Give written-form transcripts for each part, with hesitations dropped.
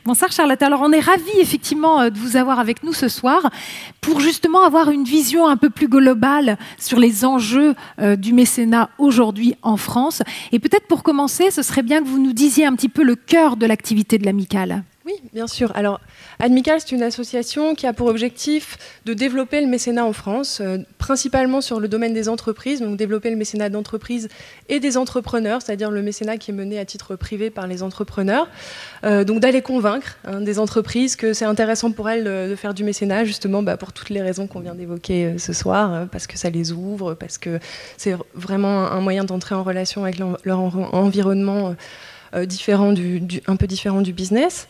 Bonsoir Charlotte. Alors on est ravis effectivement de vous avoir avec nous ce soir pour justement avoir une vision un peu plus globale sur les enjeux du mécénat aujourd'hui en France. Et peut-être pour commencer, ce serait bien que vous nous disiez un petit peu le cœur de l'activité de l'Amicale. Oui, bien sûr. Alors, Admicale, c'est une association qui a pour objectif de développer le mécénat en France, principalement sur le domaine des entreprises, donc développer le mécénat d'entreprises et des entrepreneurs, c'est-à-dire le mécénat qui est mené à titre privé par les entrepreneurs. Donc d'aller convaincre des entreprises que c'est intéressant pour elles de faire du mécénat, justement pour toutes les raisons qu'on vient d'évoquer ce soir, parce que ça les ouvre, parce que c'est vraiment un moyen d'entrer en relation avec leur environnement un peu différent du business.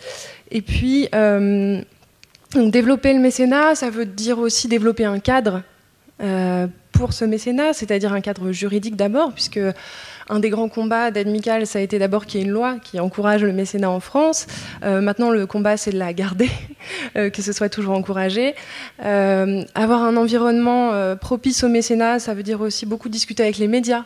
Et puis, donc développer le mécénat, ça veut dire aussi développer un cadre pour ce mécénat, c'est-à-dire un cadre juridique d'abord, puisque un des grands combats d'Admicale, ça a été d'abord qu'il y ait une loi qui encourage le mécénat en France. Maintenant, le combat, c'est de la garder, que ce soit toujours encouragé. Avoir un environnement propice au mécénat, ça veut dire aussi beaucoup discuter avec les médias,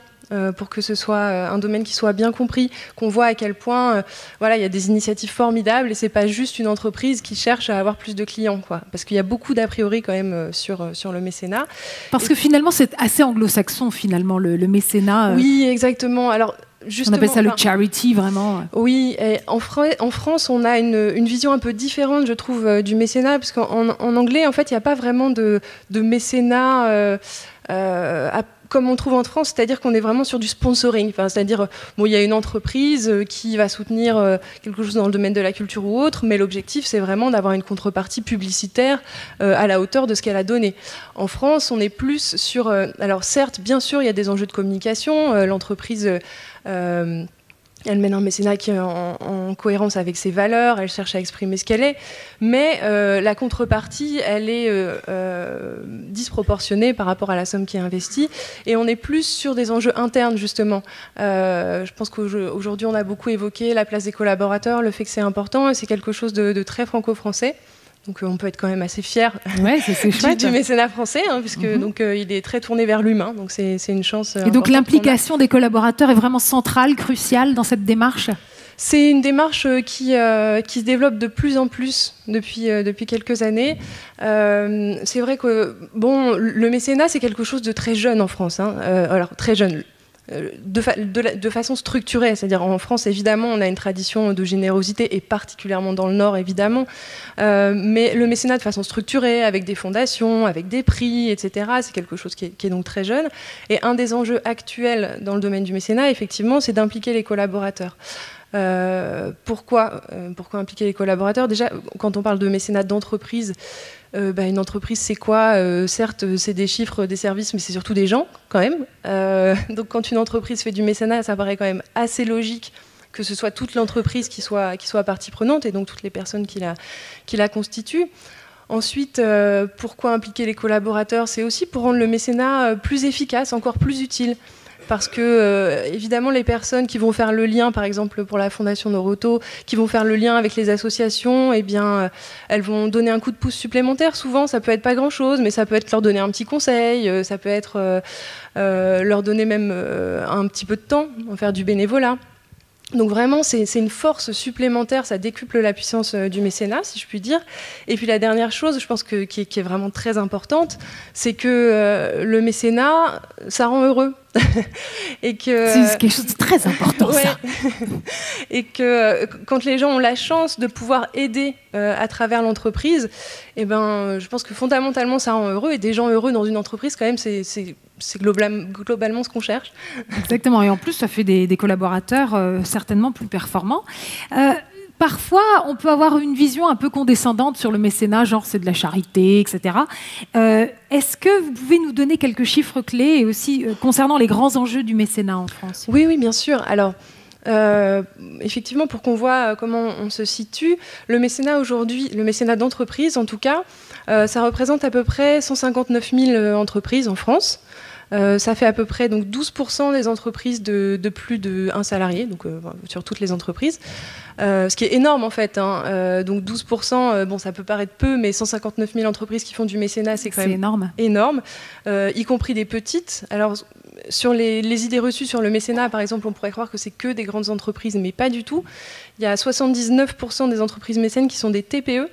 pour que ce soit un domaine qui soit bien compris, qu'on voit à quel point il y a des initiatives formidables et c'est pas juste une entreprise qui cherche à avoir plus de clients, quoi. Parce qu'il y a beaucoup d'a priori quand même sur le mécénat. Parce que finalement c'est assez anglo-saxon finalement le mécénat. Oui, exactement. Alors on appelle ça le charity, vraiment. Oui, et en France, on a une vision un peu différente, je trouve, du mécénat, parce qu'en anglais, en fait, il n'y a pas vraiment de mécénat comme on trouve en France, c'est-à-dire qu'on est vraiment sur du sponsoring. C'est-à-dire, il y a une entreprise qui va soutenir quelque chose dans le domaine de la culture ou autre, mais l'objectif, c'est vraiment d'avoir une contrepartie publicitaire à la hauteur de ce qu'elle a donné. En France, on est plus sur... alors certes, bien sûr, il y a des enjeux de communication. L'entreprise... elle mène un mécénat qui est en cohérence avec ses valeurs, elle cherche à exprimer ce qu'elle est, mais la contrepartie, elle est disproportionnée par rapport à la somme qui est investie, et on est plus sur des enjeux internes, justement. Je pense qu'aujourd'hui, on a beaucoup évoqué la place des collaborateurs, le fait que c'est important, et c'est quelque chose de très franco-français. Donc on peut être quand même assez fier du mécénat français, puisque il est très tourné vers l'humain, donc c'est une chance. Et donc l'implication des collaborateurs est vraiment centrale, cruciale dans cette démarche ? C'est une démarche qui se développe de plus en plus depuis quelques années. C'est vrai que le mécénat, c'est quelque chose de très jeune en France. Alors très jeune. De façon structurée, c'est-à-dire en France évidemment on a une tradition de générosité et particulièrement dans le Nord évidemment, mais le mécénat de façon structurée avec des fondations, avec des prix, etc., c'est quelque chose qui est donc très jeune, et un des enjeux actuels dans le domaine du mécénat effectivement c'est d'impliquer les collaborateurs. Pourquoi impliquer les collaborateurs? Déjà, quand on parle de mécénat d'entreprise, une entreprise, c'est quoi? Certes, c'est des chiffres, des services, mais c'est surtout des gens, quand même. Donc, quand une entreprise fait du mécénat, ça paraît quand même assez logique que ce soit toute l'entreprise qui soit partie prenante, et donc toutes les personnes qui la constituent. Ensuite, pourquoi impliquer les collaborateurs? C'est aussi pour rendre le mécénat plus efficace, encore plus utile. Parce que, évidemment, les personnes qui vont faire le lien, par exemple pour la Fondation Noroto, qui vont faire le lien avec les associations, elles vont donner un coup de pouce supplémentaire. Souvent, ça peut être pas grand-chose, mais ça peut être leur donner un petit conseil, ça peut être leur donner même un petit peu de temps, faire du bénévolat. Donc vraiment, c'est une force supplémentaire, ça décuple la puissance du mécénat, si je puis dire. Et puis la dernière chose, je pense qui est vraiment très importante, c'est que le mécénat, ça rend heureux. Et que c'est quelque chose de très important, ça. Et que quand les gens ont la chance de pouvoir aider à travers l'entreprise, je pense que fondamentalement, ça rend heureux. Et des gens heureux dans une entreprise, quand même, c'est globalement ce qu'on cherche. Exactement. Et en plus, ça fait des collaborateurs certainement plus performants. Parfois, on peut avoir une vision un peu condescendante sur le mécénat, genre c'est de la charité, etc. Est-ce que vous pouvez nous donner quelques chiffres clés et aussi concernant les grands enjeux du mécénat en France? Oui, bien sûr. Alors, effectivement, pour qu'on voit comment on se situe, le mécénat aujourd'hui, le mécénat d'entreprise en tout cas, ça représente à peu près 159 000 entreprises en France. Ça fait à peu près donc 12% des entreprises de plus de 1 salarié, donc sur toutes les entreprises. Ce qui est énorme en fait. Donc 12%, ça peut paraître peu, mais 159 000 entreprises qui font du mécénat, c'est quand même énorme, y compris des petites. Alors sur les idées reçues sur le mécénat, par exemple, on pourrait croire que c'est que des grandes entreprises, mais pas du tout. Il y a 79% des entreprises mécènes qui sont des TPE,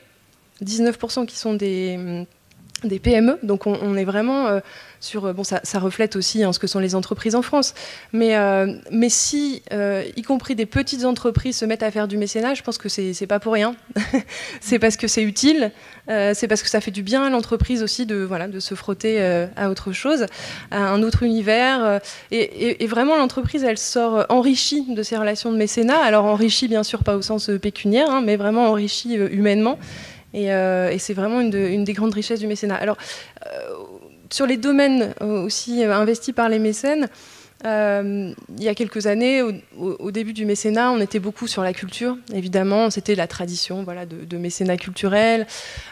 19% qui sont des PME, donc on est vraiment sur... Bon, ça reflète aussi ce que sont les entreprises en France, mais si, y compris des petites entreprises se mettent à faire du mécénat, je pense que c'est pas pour rien. C'est parce que c'est utile, c'est parce que ça fait du bien à l'entreprise aussi de se frotter à autre chose, à un autre univers, et vraiment l'entreprise, elle sort enrichie de ces relations de mécénat, alors enrichie bien sûr pas au sens pécuniaire, mais vraiment enrichie humainement. Et c'est vraiment une des grandes richesses du mécénat. Alors, sur les domaines aussi investis par les mécènes, il y a quelques années, au début du mécénat, on était beaucoup sur la culture, évidemment. C'était la tradition de mécénat culturel.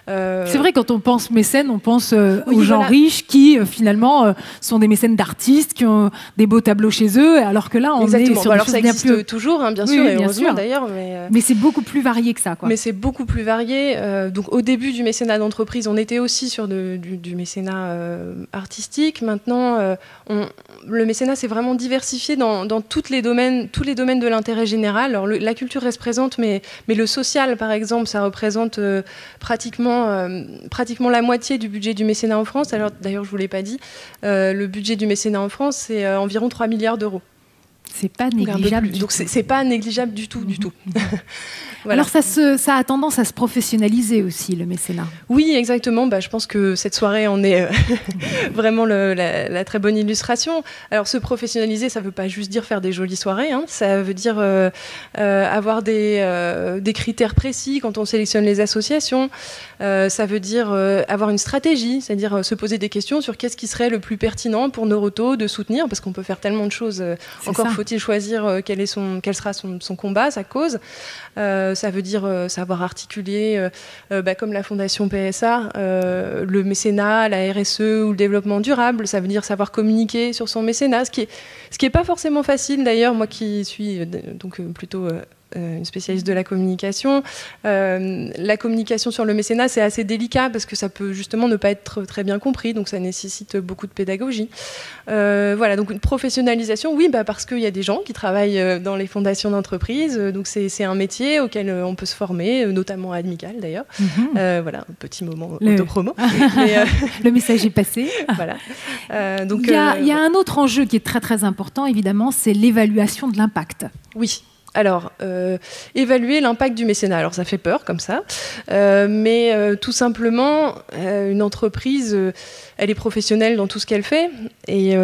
C'est vrai, quand on pense mécène, on pense aux gens riches qui, finalement, sont des mécènes d'artistes, qui ont des beaux tableaux chez eux, alors que là, on est sur alors ça existe toujours, bien sûr, et heureusement d'ailleurs. Mais c'est beaucoup plus varié que ça, quoi. Mais c'est beaucoup plus varié. Donc, au début du mécénat d'entreprise, on était aussi sur du mécénat artistique. Maintenant, le mécénat, c'est vraiment diversifié dans tous les domaines de l'intérêt général. Alors, la culture reste présente, mais le social, par exemple, ça représente pratiquement la moitié du budget du mécénat en France. Alors, d'ailleurs, je ne vous l'ai pas dit, le budget du mécénat en France, c'est environ 3 milliards d'euros. C'est pas négligeable. Donc, c'est pas négligeable du tout, du tout. Voilà. Alors ça a tendance à se professionnaliser aussi, le mécénat. Oui, exactement. Je pense que cette soirée en est vraiment la très bonne illustration. Alors se professionnaliser, ça ne veut pas juste dire faire des jolies soirées, ça veut dire avoir des critères précis quand on sélectionne les associations. Ça veut dire avoir une stratégie, c'est-à-dire se poser des questions sur qu'est-ce qui serait le plus pertinent pour nos retos de soutenir, parce qu'on peut faire tellement de choses. Encore faut-il choisir quel sera son combat, sa cause. Ça veut dire savoir articuler, comme la Fondation PSA, le mécénat, la RSE ou le développement durable. Ça veut dire savoir communiquer sur son mécénat, ce qui est pas forcément facile d'ailleurs, moi qui suis donc plutôt une spécialiste de la communication. La communication sur le mécénat, c'est assez délicat parce que ça peut justement ne pas être très bien compris, donc ça nécessite beaucoup de pédagogie. Voilà, donc une professionnalisation, oui, parce qu'il y a des gens qui travaillent dans les fondations d'entreprise, donc c'est un métier auquel on peut se former, notamment à Admical d'ailleurs. Voilà, un petit moment autopromo. Le message est passé. Voilà. Donc, il y a un autre enjeu qui est très très important, évidemment, c'est l'évaluation de l'impact. Oui. Alors, évaluer l'impact du mécénat. Alors, ça fait peur comme ça, mais tout simplement, une entreprise, elle est professionnelle dans tout ce qu'elle fait, et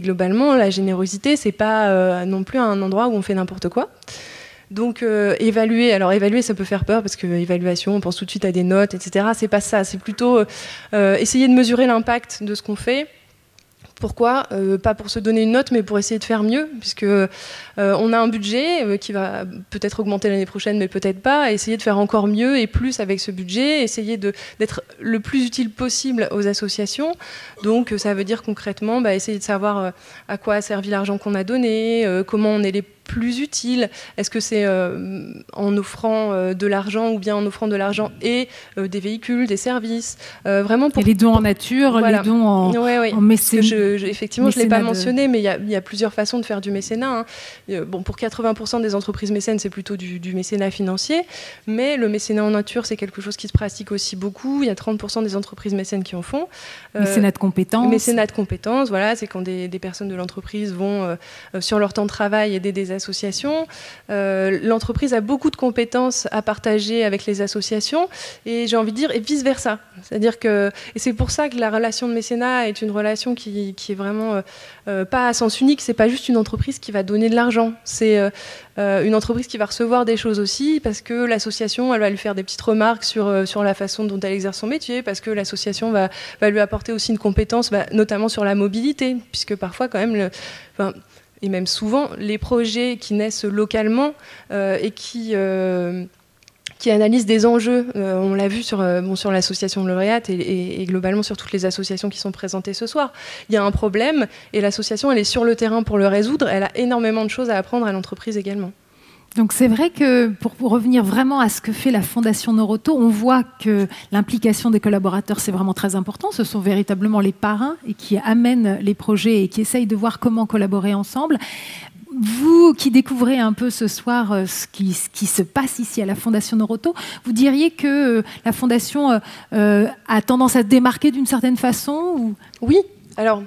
globalement, la générosité, c'est pas non plus un endroit où on fait n'importe quoi. Donc, évaluer, ça peut faire peur parce que évaluation, on pense tout de suite à des notes, etc. C'est pas ça, c'est plutôt essayer de mesurer l'impact de ce qu'on fait. Pourquoi ? Pas pour se donner une note, mais pour essayer de faire mieux, puisque on a un budget qui va peut-être augmenter l'année prochaine, mais peut-être pas. Essayer de faire encore mieux et plus avec ce budget, essayer d'être le plus utile possible aux associations. Donc ça veut dire concrètement essayer de savoir à quoi a servi l'argent qu'on a donné, comment on est les plus utile. Est-ce que c'est en offrant de l'argent ou bien en offrant de l'argent et des véhicules, des services vraiment pour, et les dons en nature, voilà. Les dons en mécénat. Effectivement, je ne l'ai pas mentionné, mais il y a plusieurs façons de faire du mécénat. Bon, pour 80% des entreprises mécènes, c'est plutôt du mécénat financier, mais le mécénat en nature, c'est quelque chose qui se pratique aussi beaucoup. Il y a 30% des entreprises mécènes qui en font. Mécénat de compétences. Mécénat de compétences, voilà, c'est quand des personnes de l'entreprise vont, sur leur temps de travail, aider des associations. L'entreprise a beaucoup de compétences à partager avec les associations, et j'ai envie de dire, et vice-versa. C'est-à-dire que, et c'est pour ça que la relation de mécénat est une relation qui est vraiment pas à sens unique. C'est pas juste une entreprise qui va donner de l'argent, c'est une entreprise qui va recevoir des choses aussi, parce que l'association, elle va lui faire des petites remarques sur la façon dont elle exerce son métier, parce que l'association va lui apporter aussi une compétence, notamment sur la mobilité, puisque parfois quand même et même souvent, les projets qui naissent localement et qui analysent des enjeux, on l'a vu sur l'association Lauréate et globalement sur toutes les associations qui sont présentées ce soir. Il y a un problème et l'association, elle est sur le terrain pour le résoudre. Elle a énormément de choses à apprendre à l'entreprise également. Donc c'est vrai que pour revenir vraiment à ce que fait la Fondation Noroto, on voit que l'implication des collaborateurs, c'est vraiment très important. Ce sont véritablement les parrains et qui amènent les projets et qui essayent de voir comment collaborer ensemble. Vous qui découvrez un peu ce soir ce qui se passe ici à la Fondation Noroto, vous diriez que la Fondation a tendance à se démarquer d'une certaine façon ou... Oui, alors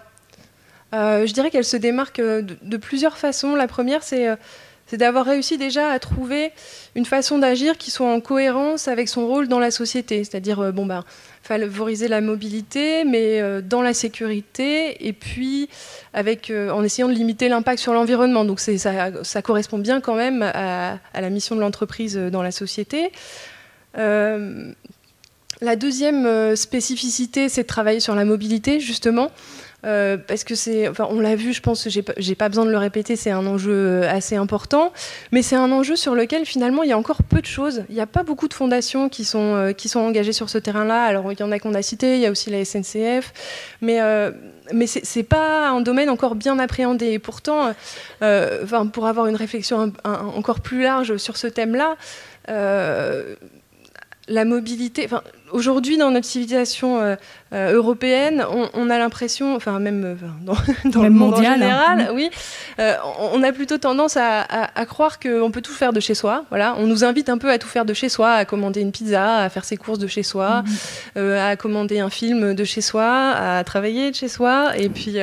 je dirais qu'elle se démarque de plusieurs façons. La première, c'est d'avoir réussi déjà à trouver une façon d'agir qui soit en cohérence avec son rôle dans la société. C'est-à-dire, favoriser la mobilité, mais dans la sécurité, et puis en essayant de limiter l'impact sur l'environnement. Donc ça correspond bien quand même à la mission de l'entreprise dans la société. La deuxième spécificité, c'est de travailler sur la mobilité, justement. Parce que on l'a vu, je pense que j'ai pas besoin de le répéter, c'est un enjeu assez important, mais c'est un enjeu sur lequel finalement il y a encore peu de choses. Il n'y a pas beaucoup de fondations qui sont engagées sur ce terrain-là. Alors il y en a qu'on a cité, il y a aussi la SNCF, mais c'est pas un domaine encore bien appréhendé. Et pourtant, pour avoir une réflexion encore plus large sur ce thème-là, la mobilité, aujourd'hui dans notre civilisation européenne, on a l'impression, dans le monde mondial, en général, hein. Oui, on a plutôt tendance à croire qu'on peut tout faire de chez soi. Voilà, on nous invite un peu à tout faire de chez soi, à commander une pizza, à faire ses courses de chez soi, à commander un film de chez soi, à travailler de chez soi, et puis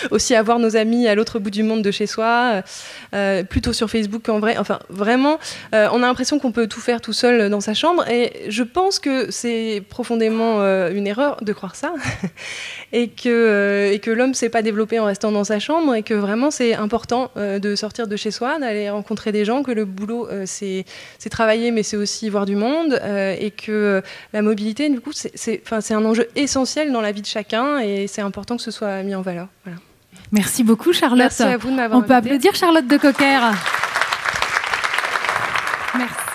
aussi à voir nos amis à l'autre bout du monde de chez soi, plutôt sur Facebook qu'en vrai. Enfin, vraiment, on a l'impression qu'on peut tout faire tout seul dans sa chambre, et je pense que c'est profondément une erreur de croire ça, et que l'homme ne s'est pas développé en restant dans sa chambre, et que vraiment c'est important de sortir de chez soi, d'aller rencontrer des gens, que le boulot c'est travailler, mais c'est aussi voir du monde, et que la mobilité, du coup, c'est un enjeu essentiel dans la vie de chacun, et c'est important que ce soit mis en valeur. Voilà. Merci beaucoup, Charlotte. Merci à vous de m'avoir invité. On peut applaudir Charlotte de Cocker. Merci.